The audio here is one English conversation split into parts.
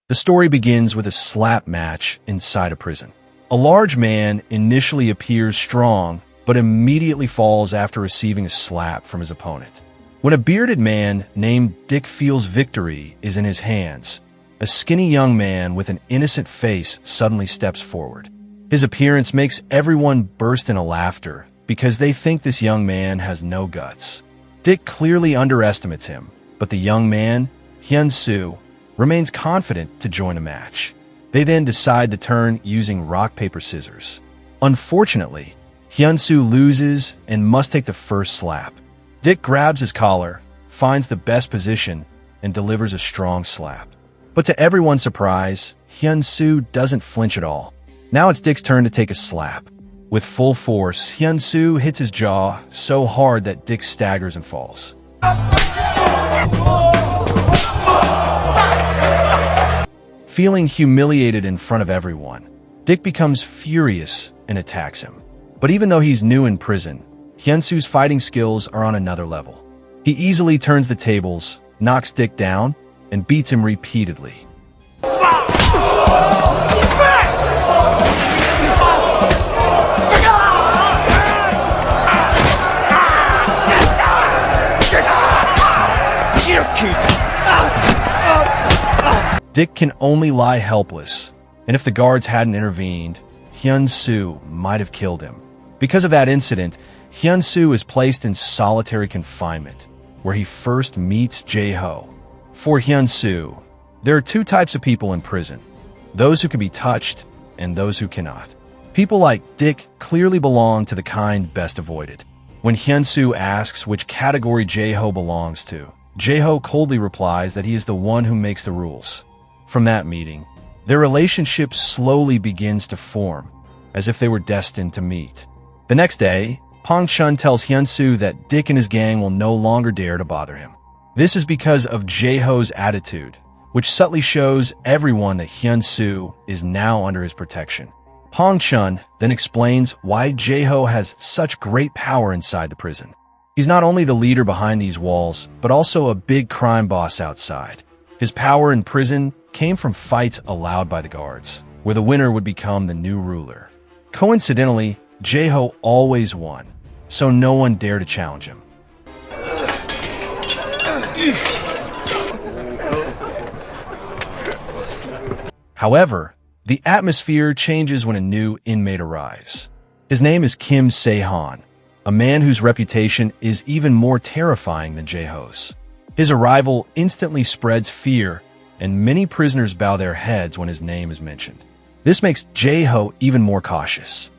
The story begins with a slap match inside a prison. A large man initially appears strong, but immediately falls after receiving a slap from his opponent. When a bearded man named Dick feels victory is in his hands, a skinny young man with an innocent face suddenly steps forward. His appearance makes everyone burst into laughter because they think this young man has no guts. Dick clearly underestimates him, but the young man, Hyun-soo, remains confident to join a match. They then decide to turn using rock, paper, scissors. Unfortunately, Hyun-soo loses and must take the first slap. Dick grabs his collar, finds the best position, and delivers a strong slap. But to everyone's surprise, Hyun-soo doesn't flinch at all. Now it's Dick's turn to take a slap. With full force, Hyun-soo hits his jaw so hard that Dick staggers and falls. Feeling humiliated in front of everyone, Dick becomes furious and attacks him. But even though he's new in prison, Hyun-soo's fighting skills are on another level. He easily turns the tables, knocks Dick down, and beats him repeatedly. Dick can only lie helpless, and if the guards hadn't intervened, Hyun-soo might have killed him. Because of that incident, Hyun-soo is placed in solitary confinement, where he first meets Jae-ho. For Hyun-soo, there are two types of people in prison: those who can be touched and those who cannot. People like Dick clearly belong to the kind best avoided. When Hyun-soo asks which category Jae-ho belongs to, Jae-ho coldly replies that he is the one who makes the rules. From that meeting, their relationship slowly begins to form, as if they were destined to meet. The next day, Pong-chun tells Hyun-soo that Dick and his gang will no longer dare to bother him. This is because of Jae-ho's attitude, which subtly shows everyone that Hyun-soo is now under his protection. Pong-chun then explains why Jae-ho has such great power inside the prison. He's not only the leader behind these walls, but also a big crime boss outside. His power in prison came from fights allowed by the guards, where the winner would become the new ruler. Coincidentally, Jae-ho always won, so no one dared to challenge him. However, the atmosphere changes when a new inmate arrives. His name is Kim Se-han, a man whose reputation is even more terrifying than Jae-ho's. His arrival instantly spreads fear, and many prisoners bow their heads when his name is mentioned. This makes Jae-ho even more cautious.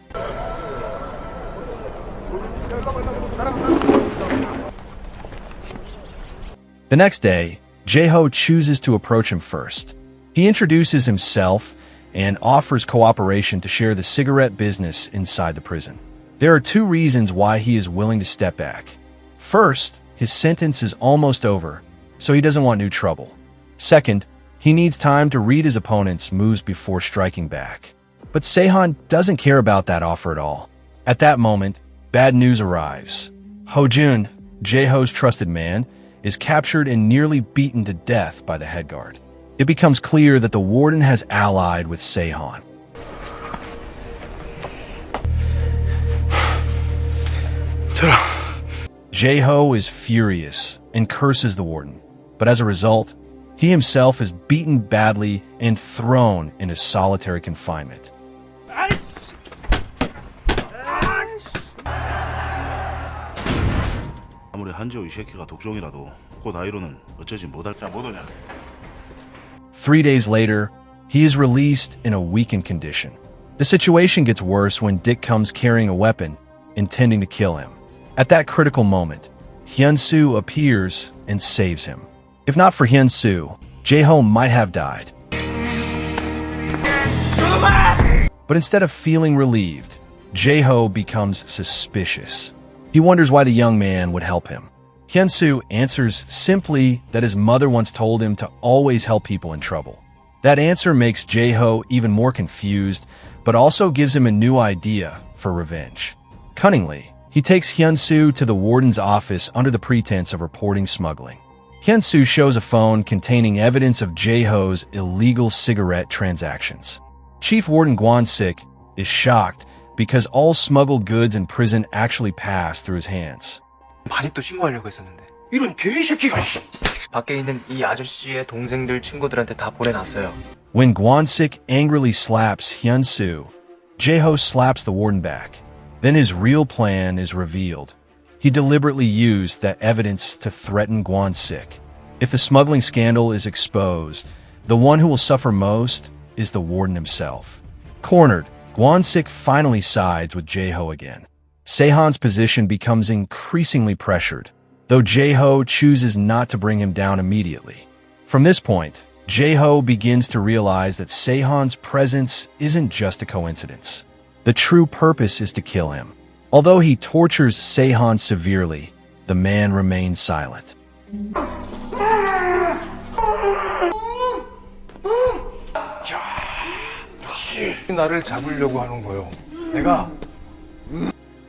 The next day, Jae-ho chooses to approach him first. He introduces himself and offers cooperation to share the cigarette business inside the prison. There are two reasons why he is willing to step back. First, his sentence is almost over, so he doesn't want new trouble. Second, he needs time to read his opponent's moves before striking back. But Se-han doesn't care about that offer at all. At that moment, bad news arrives. Ho-jun, Jae-ho's trusted man, is captured and nearly beaten to death by the head guard. It becomes clear that the warden has allied with Se-han. Jae-ho is furious and curses the warden, but as a result, he himself is beaten badly and thrown into solitary confinement. 아무리 한지호 이 새끼가 독종이라도 그 나이로는 어쩌지 못할 못 오냐. 3 days later, he is released in a weakened condition. The situation gets worse when Dick comes carrying a weapon, intending to kill him. At that critical moment, Hyun-soo appears and saves him. If not for Hyun-soo, Jae-ho might have died. But instead of feeling relieved, Jae-ho becomes suspicious. He wonders why the young man would help him. Hyun-soo answers simply that his mother once told him to always help people in trouble. That answer makes Jae-ho even more confused, but also gives him a new idea for revenge. Cunningly, he takes Hyun-soo to the warden's office under the pretense of reporting smuggling. Hyun-soo shows a phone containing evidence of Jae-ho's illegal cigarette transactions. Chief Warden Kwon-sik is shocked because all smuggled goods in prison actually pass through his hands. 반입도 신고하려고 했었는데 이런 개새끼가. 밖에 있는 이 아저씨의 동생들 친구들한테 다 보내놨어요. When Kwon-sik angrily slaps Hyun-soo, Jae-ho slaps the warden back. Then his real plan is revealed. He deliberately used that evidence to threaten Kwon-sik. If the smuggling scandal is exposed, the one who will suffer most is the warden himself. Cornered, Kwon-sik finally sides with Jae-ho again. Sehan's position becomes increasingly pressured, though Jae-ho chooses not to bring him down immediately. From this point, Jae-ho begins to realize that Sehan's presence isn't just a coincidence. The true purpose is to kill him. Although he tortures Sehan severely, the man remains silent. 나를 잡으려고 하는 거요. 내가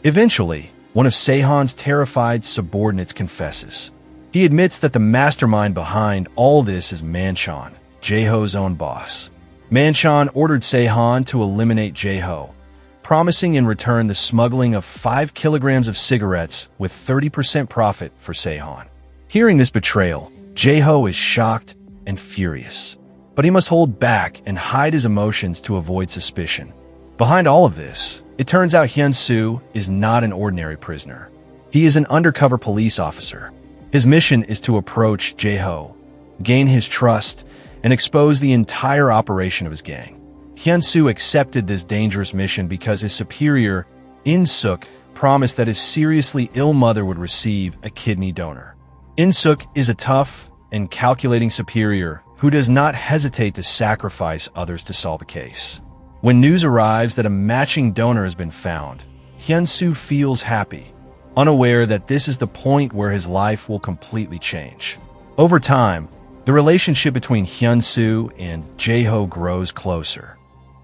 Eventually, one of Sehan's terrified subordinates confesses. He admits that the mastermind behind all this is Manchan, Jae-ho's own boss. Manchan ordered Sehan to eliminate Jae-ho, promising in return the smuggling of 5 kilograms of cigarettes with 30% profit for Sehan. Hearing this betrayal, Jae-ho is shocked and furious. But he must hold back and hide his emotions to avoid suspicion. Behind all of this, it turns out Hyun-soo is not an ordinary prisoner. He is an undercover police officer. His mission is to approach Jae-ho, gain his trust, and expose the entire operation of his gang. Hyun-soo accepted this dangerous mission because his superior, In-suk, promised that his seriously ill mother would receive a kidney donor. In-suk is a tough and calculating superior who does not hesitate to sacrifice others to solve a case. When news arrives that a matching donor has been found, Hyun-soo feels happy, unaware that this is the point where his life will completely change. Over time, the relationship between Hyun-soo and Jae-ho grows closer.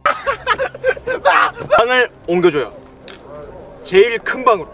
방을 옮겨줘요. 제일 큰 방으로.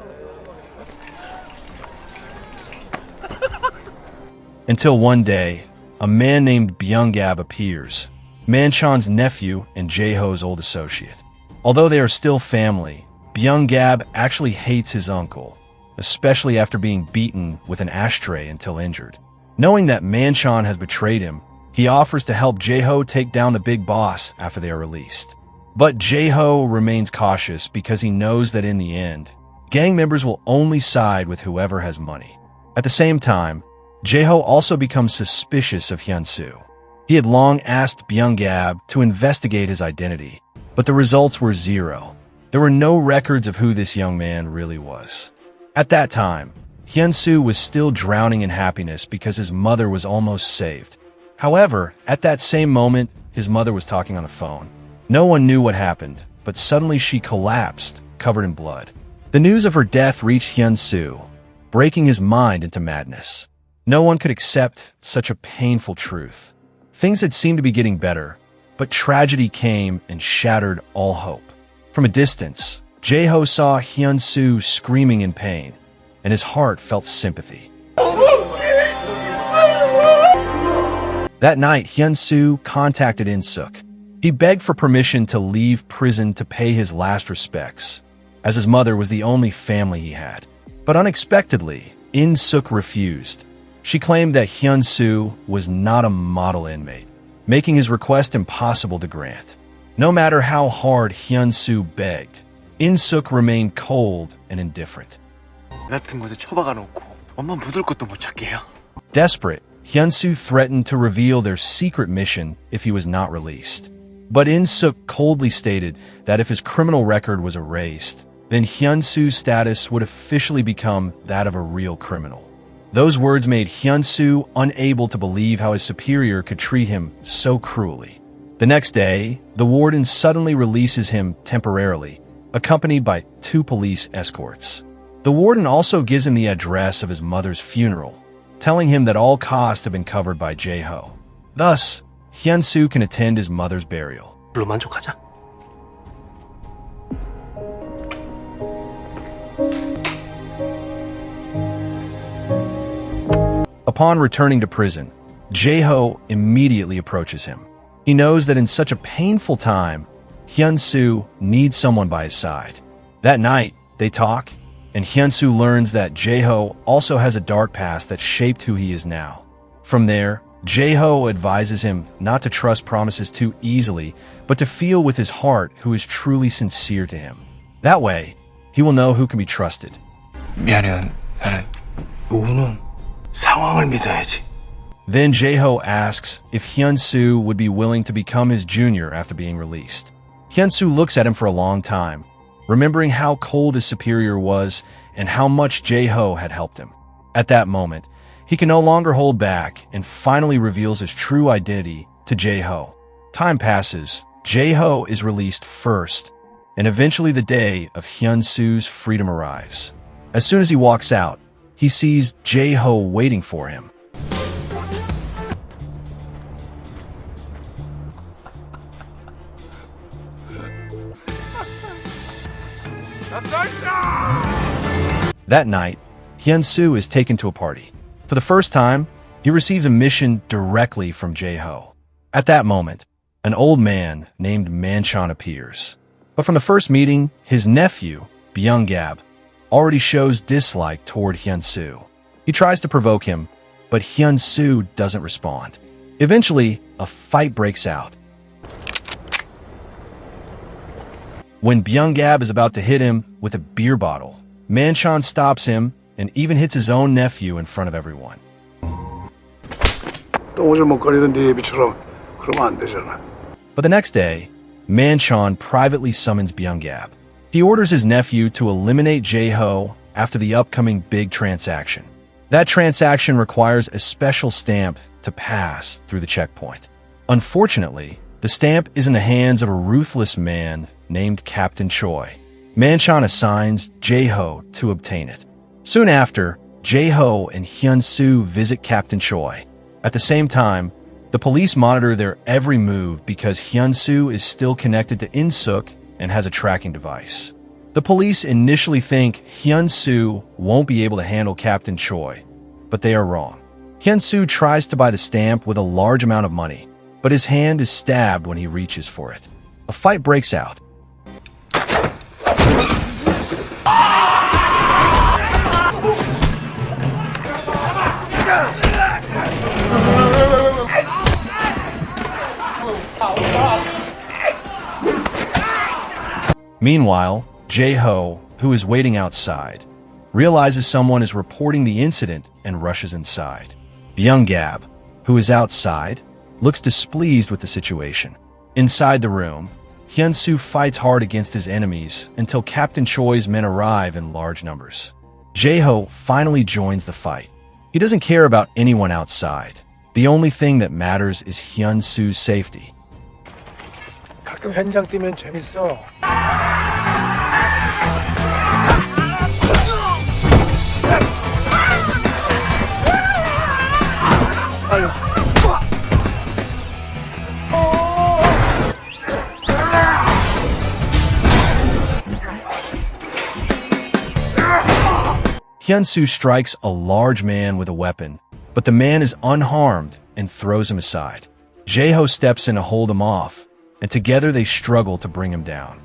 Until one day, a man named Byung-gab appears, Manchan's nephew and Jae-ho's old associate. Although they are still family, Byung-gab actually hates his uncle, especially after being beaten with an ashtray until injured. Knowing that Manchan has betrayed him, he offers to help Jae-ho take down the big boss after they are released. But Jae-ho remains cautious because he knows that in the end, gang members will only side with whoever has money. At the same time, Jae-ho also becomes suspicious of Hyun-soo. He had long asked Byung-gab to investigate his identity, but the results were zero. There were no records of who this young man really was. At that time, Hyun-soo was still drowning in happiness because his mother was almost saved. However, at that same moment, his mother was talking on the phone. No one knew what happened, but suddenly she collapsed, covered in blood. The news of her death reached Hyun-soo, breaking his mind into madness. No one could accept such a painful truth. Things had seemed to be getting better, but tragedy came and shattered all hope. From a distance, Jae-ho saw Hyun-soo screaming in pain, and his heart felt sympathy. That night, Hyun-soo contacted In-suk. He begged for permission to leave prison to pay his last respects, as his mother was the only family he had. But unexpectedly, In-suk refused. She claimed that Hyun-soo was not a model inmate, making his request impossible to grant. No matter how hard Hyun-soo begged, In-suk remained cold and indifferent. 같은 곳에 처박아 놓고 엄마 묻을 것도 못 찾게 해요. Desperate, Hyun-soo threatened to reveal their secret mission if he was not released. But In-suk coldly stated that if his criminal record was erased, then Hyun-soo's status would officially become that of a real criminal. Those words made Hyun-soo unable to believe how his superior could treat him so cruelly. The next day, the warden suddenly releases him temporarily, accompanied by 2 police escorts. The warden also gives him the address of his mother's funeral, telling him that all costs have been covered by Jae-ho. Thus, Hyun-soo can attend his mother's burial. 물로 만족하자. Upon returning to prison, Jae-ho immediately approaches him. He knows that in such a painful time, Hyun-soo needs someone by his side. That night, they talk, and Hyun-soo learns that Jae-ho also has a dark past that shaped who he is now. From there, Jae-ho advises him not to trust promises too easily, but to feel with his heart who is truly sincere to him. That way, he will know who can be trusted. 미안해. 나는 우는 상황을 믿어야지. Then Jae-ho asks if Hyun-soo would be willing to become his junior after being released. Hyun-soo looks at him for a long time, remembering how cold his superior was and how much Jae-ho had helped him. At that moment, he can no longer hold back and finally reveals his true identity to Jae-ho. Time passes, Jae-ho is released first, and eventually the day of Hyun-soo's freedom arrives. As soon as he walks out, he sees Jae-ho waiting for him. That night, Hyun-soo is taken to a party. For the first time, he receives a mission directly from Jae-ho. At that moment, an old man named Manchan appears. But from the first meeting, his nephew, Byung-gab, already shows dislike toward Hyun-soo. He tries to provoke him, but Hyun-soo doesn't respond. Eventually, a fight breaks out. When Byung-gab is about to hit him with a beer bottle, Manchan stops him and even hits his own nephew in front of everyone. But the next day, Manchan privately summons Byung-gab. He orders his nephew to eliminate Jae-ho after the upcoming big transaction. That transaction requires a special stamp to pass through the checkpoint. Unfortunately, the stamp is in the hands of a ruthless man named Captain Choi. Manchan assigns Jae-ho to obtain it. Soon after, Jae-ho and Hyun-soo visit Captain Choi. At the same time, the police monitor their every move because Hyun-soo is still connected to In-suk and has a tracking device. The police initially think Hyun-soo won't be able to handle Captain Choi, but they are wrong. Hyun-soo tries to buy the stamp with a large amount of money, but his hand is stabbed when he reaches for it. A fight breaks out. Meanwhile, Jae-ho, who is waiting outside, realizes someone is reporting the incident and rushes inside. Byung-gab, who is outside, looks displeased with the situation. Inside the room, Hyun-soo fights hard against his enemies until Captain Choi's men arrive in large numbers. Jae-ho finally joins the fight. He doesn't care about anyone outside. The only thing that matters is Hyun-soo's safety. 가끔 현장 뛰면 재밌어. Hyun-soo strikes a large man with a weapon, but the man is unharmed and throws him aside. Jae-ho steps in to hold him off, and together they struggle to bring him down.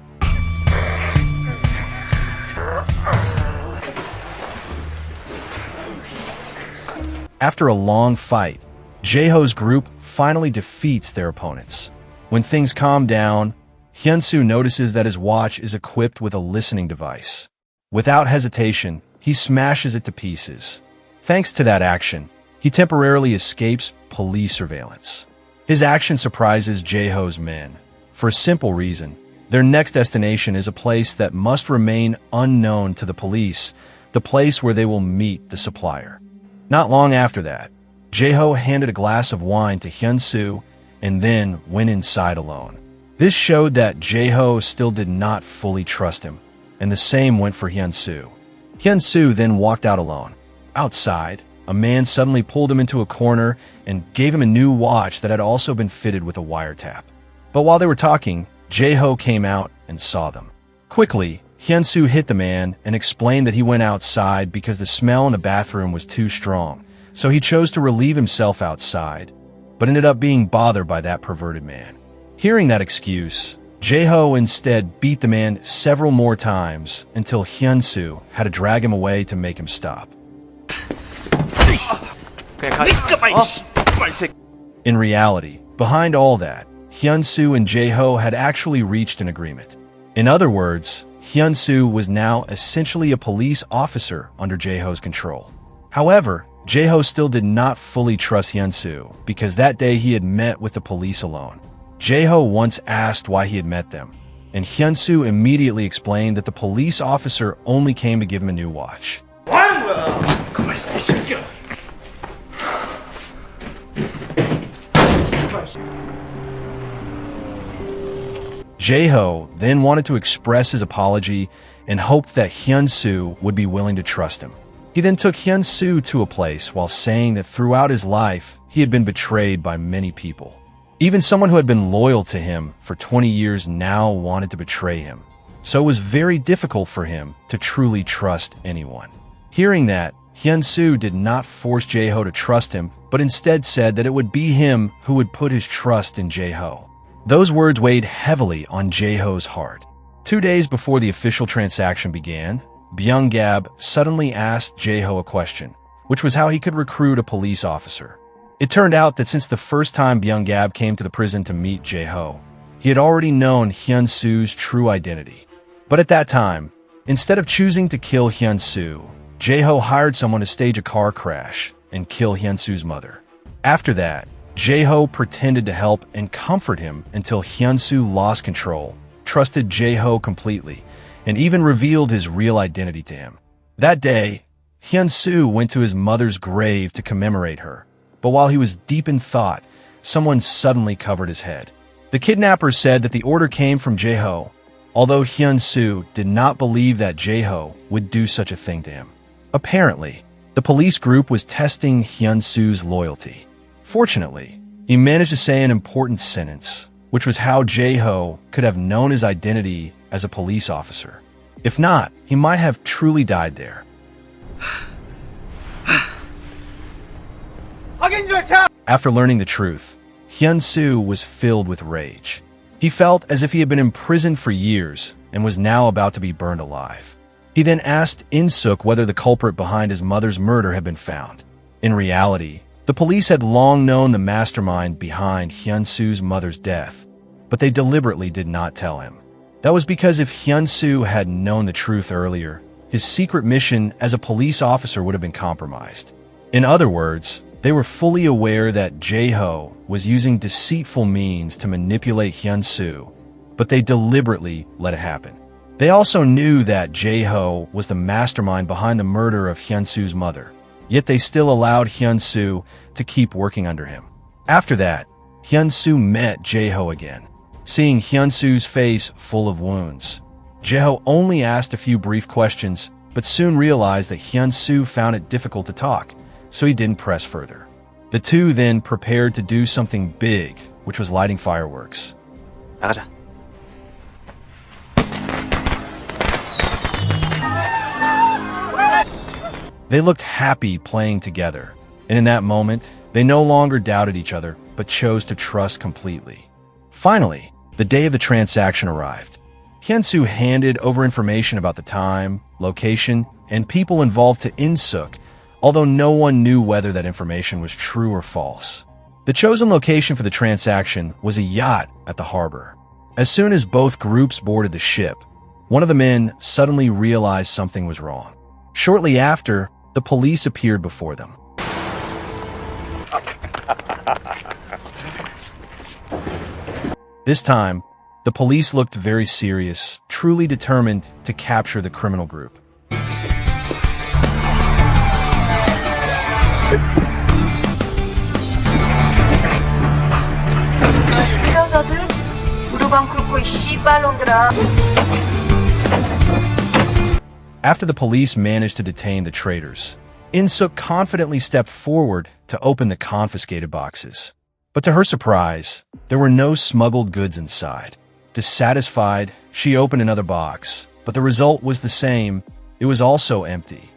After a long fight, Jae-ho's group finally defeats their opponents. When things calm down, Hyun-soo notices that his watch is equipped with a listening device. Without hesitation, he smashes it to pieces. Thanks to that action, he temporarily escapes police surveillance. His action surprises Jae-ho's men. For a simple reason, their next destination is a place that must remain unknown to the police, the place where they will meet the supplier. Not long after that, Jae-ho handed a glass of wine to Hyun-soo and then went inside alone. This showed that Jae-ho still did not fully trust him, and the same went for Hyun-soo. Hyun-soo then walked out alone. Outside, a man suddenly pulled him into a corner and gave him a new watch that had also been fitted with a wiretap. But while they were talking, Jae-ho came out and saw them. Quickly, Hyun-soo hit the man and explained that he went outside because the smell in the bathroom was too strong, so he chose to relieve himself outside, but ended up being bothered by that perverted man. Hearing that excuse, Jae-ho instead beat the man several more times until Hyun-soo had to drag him away to make him stop. In reality, behind all that, Hyun-soo and Jae-ho had actually reached an agreement. In other words, Hyun-soo was now essentially a police officer under Jae-ho's control. However, Jae-ho still did not fully trust Hyun-soo because that day he had met with the police alone. Jae-ho once asked why he had met them, and Hyun-soo immediately explained that the police officer only came to give him a new watch. Jae-ho then wanted to express his apology and hoped that Hyun-soo would be willing to trust him. He then took Hyun-soo to a place while saying that throughout his life, he had been betrayed by many people. Even someone who had been loyal to him for 20 years now wanted to betray him, so it was very difficult for him to truly trust anyone. Hearing that, Hyun-soo did not force Jae-ho to trust him, but instead said that it would be him who would put his trust in Jae-ho. Those words weighed heavily on Jae-ho's heart. 2 days before the official transaction began, Byung-gab suddenly asked Jae-ho a question, which was how he could recruit a police officer. It turned out that since the first time Byung-gab came to the prison to meet Jae-ho, he had already known Hyun-soo's true identity. But at that time, instead of choosing to kill Hyun-soo, Jae-ho hired someone to stage a car crash and kill Hyun-soo's mother. After that, Jae-ho pretended to help and comfort him until Hyun-soo lost control, trusted Jae-ho completely, and even revealed his real identity to him. That day, Hyun-soo went to his mother's grave to commemorate her, but while he was deep in thought, someone suddenly covered his head. The kidnapper said that the order came from Jae-ho, although Hyun-soo did not believe that Jae-ho would do such a thing to him. Apparently, the police group was testing Hyun-soo's loyalty. Fortunately, he managed to say an important sentence, which was how Jae-ho could have known his identity as a police officer. If not, he might have truly died there. After learning the truth, Hyun-soo was filled with rage. He felt as if he had been imprisoned for years and was now about to be burned alive. He then asked In-suk whether the culprit behind his mother's murder had been found. In reality, the police had long known the mastermind behind Hyun-soo's mother's death, but they deliberately did not tell him. That was because if Hyun-soo had known the truth earlier, his secret mission as a police officer would have been compromised. In other words, they were fully aware that Jae-ho was using deceitful means to manipulate Hyun-soo, but they deliberately let it happen. They also knew that Jae-ho was the mastermind behind the murder of Hyun-soo's mother, yet they still allowed Hyun-soo to keep working under him. After that, Hyun-soo met Jae-ho again. Seeing Hyun-soo's face full of wounds, Jae-ho only asked a few brief questions, but soon realized that Hyun-soo found it difficult to talk, so he didn't press further. The two then prepared to do something big, which was lighting fireworks. 나가자. They looked happy playing together, and in that moment, they no longer doubted each other, but chose to trust completely. Finally, the day of the transaction arrived. Hyun-soo handed over information about the time, location, and people involved to In-suk, although no one knew whether that information was true or false. The chosen location for the transaction was a yacht at the harbor. As soon as both groups boarded the ship, one of the men suddenly realized something was wrong. Shortly after, the police appeared before them. This time, the police looked very serious, truly determined to capture the criminal group. After the police managed to detain the traitors, In-suk confidently stepped forward to open the confiscated boxes. But to her surprise, there were no smuggled goods inside. Dissatisfied, she opened another box, but the result was the same. It was also empty.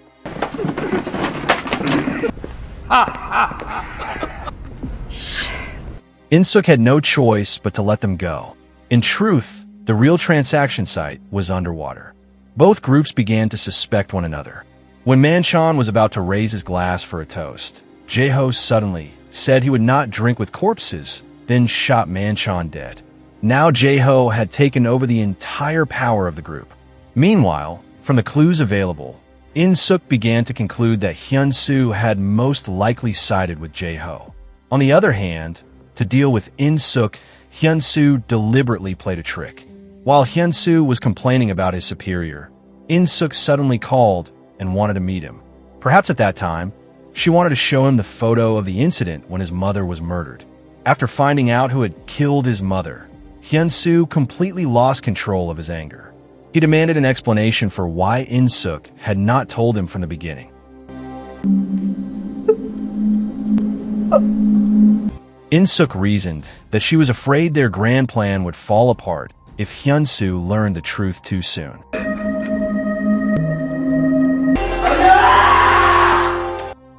In-suk had no choice but to let them go. In truth, the real transaction site was underwater. Both groups began to suspect one another. When Manchan was about to raise his glass for a toast, Jae-ho suddenly said he would not drink with corpses, then shot Manchan dead. Now Jae-ho had taken over the entire power of the group. Meanwhile, from the clues available, In-suk began to conclude that Hyun-soo had most likely sided with Jae-ho. On the other hand, to deal with In-suk, Hyun-soo deliberately played a trick. While Hyun-soo was complaining about his superior, In-suk suddenly called and wanted to meet him. Perhaps at that time, she wanted to show him the photo of the incident when his mother was murdered. After finding out who had killed his mother, Hyun-soo completely lost control of his anger. He demanded an explanation for why In-suk had not told him from the beginning. In-suk reasoned that she was afraid their grand plan would fall apart if Hyun-soo learned the truth too soon.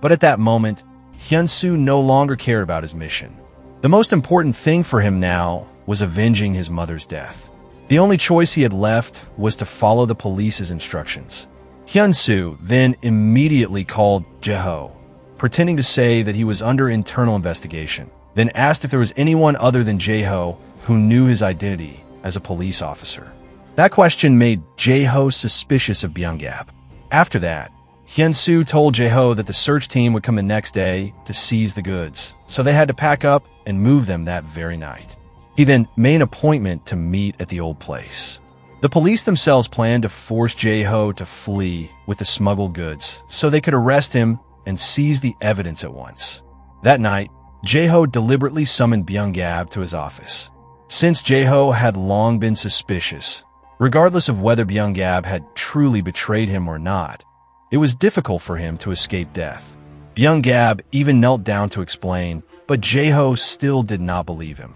But at that moment, Hyun-soo no longer cared about his mission. The most important thing for him now was avenging his mother's death. The only choice he had left was to follow the police's instructions. Hyun-soo then immediately called Jae-ho, pretending to say that he was under internal investigation, then asked if there was anyone other than Jae-ho who knew his identity as a police officer. That question made Jae-ho suspicious of Byung-gap. After that, Hyun-soo told Jae-ho that the search team would come the next day to seize the goods, so they had to pack up and move them that very night. He then made an appointment to meet at the old place. The police themselves planned to force Jae-ho to flee with the smuggled goods so they could arrest him and seize the evidence at once. That night, Jae-ho deliberately summoned Byung-gap to his office. Since Jae-ho had long been suspicious, regardless of whether Byung-gap had truly betrayed him or not, it was difficult for him to escape death. Byung-gap even knelt down to explain, but Jae-ho still did not believe him.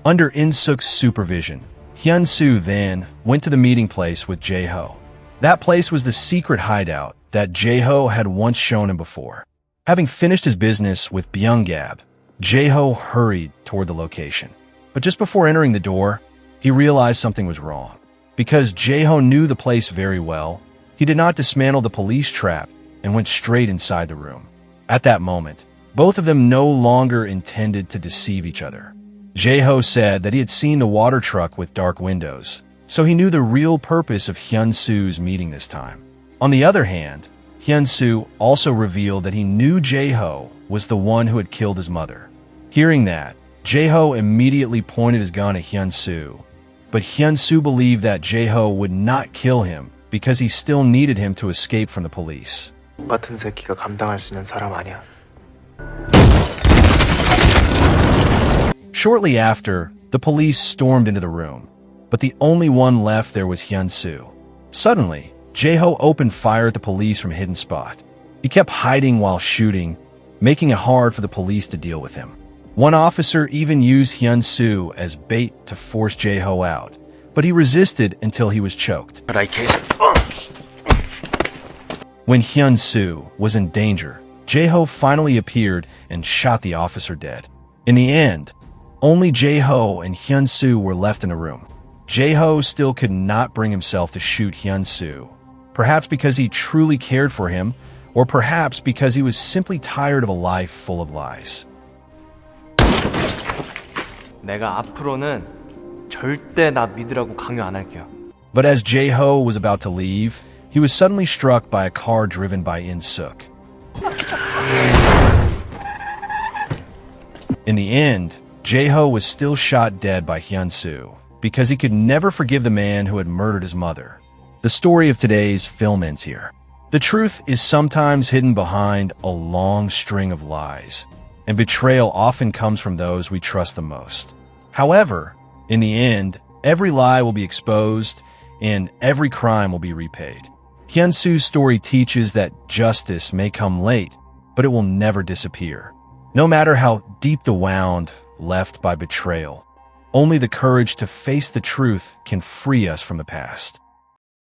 Under In-suk's supervision, Hyun-soo then went to the meeting place with Jae-ho. That place was the secret hideout that Jae-ho had once shown him before. Having finished his business with Byung-gap, Jae-ho hurried toward the location. But just before entering the door, he realized something was wrong. Because Jae-ho knew the place very well, he did not dismantle the police trap and went straight inside the room. At that moment, both of them no longer intended to deceive each other. Jae-ho said that he had seen the water truck with dark windows, so he knew the real purpose of Hyun-soo's meeting this time. On the other hand, Hyun-soo also revealed that he knew Jae-ho was the one who had killed his mother. Hearing that, Jae-ho immediately pointed his gun at Hyun-soo, but Hyun-soo believed that Jae-ho would not kill him because he still needed him to escape from the police. 같은 새끼가 감당할 수 있는 사람 아니야. Shortly after, the police stormed into the room, but the only one left there was Hyun-soo. Suddenly, Jae-ho opened fire at the police from a hidden spot. He kept hiding while shooting, making it hard for the police to deal with him. One officer even used Hyun-soo as bait to force Jae-ho out, but he resisted until he was choked. When Hyun-soo was in danger, Jae-ho finally appeared and shot the officer dead. In the end, only Jae-ho and Hyun-soo were left in the room. Jae-ho still could not bring himself to shoot Hyun-soo, perhaps because he truly cared for him, or perhaps because he was simply tired of a life full of lies. 내가 앞으로는 절대 나 믿으라고 강요 안 할게요. But as Jae-ho was about to leave, he was suddenly struck by a car driven by In-suk. In the end, Jae-ho was still shot dead by Hyun-soo because he could never forgive the man who had murdered his mother. The story of today's film ends here. The truth is sometimes hidden behind a long string of lies, and betrayal often comes from those we trust the most. However, in the end, every lie will be exposed and every crime will be repaid. Hyun-soo's story teaches that justice may come late, but it will never disappear. No matter how deep the wound left by betrayal, Only the courage to face the truth can free us from the past.